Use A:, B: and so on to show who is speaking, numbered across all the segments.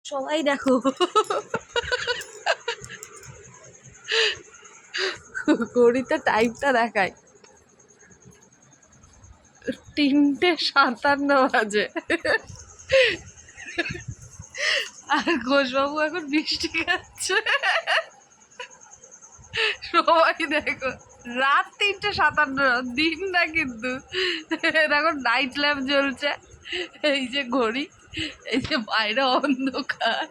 A: সবাই দেখো ঘড়িতে টাইমটা দেখায় 3:57 বাজে। আর ঘোষবাবু এখন মিষ্টি খাচ্ছে। সবাই দেখো রাত 3:57, দিন না কিন্তু। দেখো নাইট ল্যাম্প জ্বলছে, এই যে ঘড়ি, এই যে বাইরে অন্ধকার।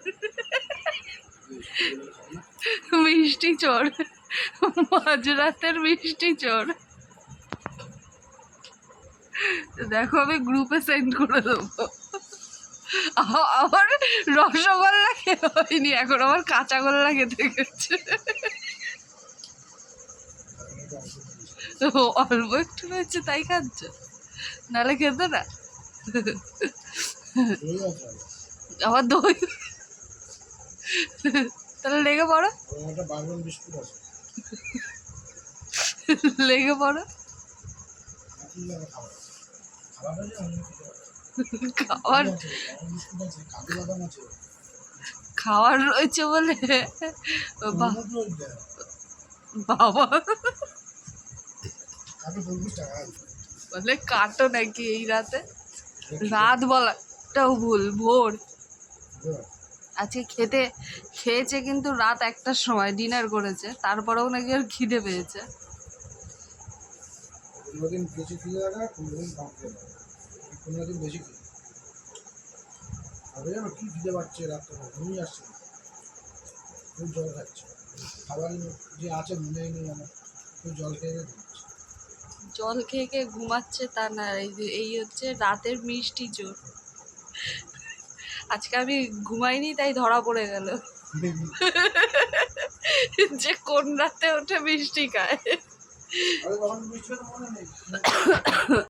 A: মিষ্টি চোর, মাঝরাতের মিষ্টি চোর। দেখো আমি গ্রুপে সেন্ড করে দেবো। আমার রসগোল্লা খেতে হয়নি, এখন আমার কাঁচাগোল্লা খেতে গেছে। অল্প একটু রয়েছে তাই খাচ্ছ, নাহলে খেতে না। আবার দই, তাহলে লেগে পড়ো, লেগে পড়ো। খাওয়ার খাওয়ার রয়েছে বলে বাবা বলে কাটো নাকি এই রাতে। রাত বলাটাও ভুল, ভোর। আজকে খেয়েছে কিন্তু রাত 1টার সময় ডিনার করেছে, তারপরেও নাকি আর খিদে পেয়েছে।
B: কোনোদিন বেশি খিদে লাগা, কোনোদিন কম খিদে লাগা, কোনোদিন বেশি খিদে। আরে জানো কি খিদে পাচ্ছে রাত্রে, ঘুমিয়ে আসছে, খুব জল খাচ্ছে, খাবার যে আছে মনেই নেই আমার, খুব জল খেয়ে ঘুমাচ্ছে।
A: জল খেয়ে খেয়ে ঘুমাচ্ছে তা না, এই হচ্ছে রাতের মিষ্টি চোর। আজকে আমি ঘুমাইনি তাই ধরা পড়ে গেল যে কোন রাতে ওঠে মিষ্টি খায়।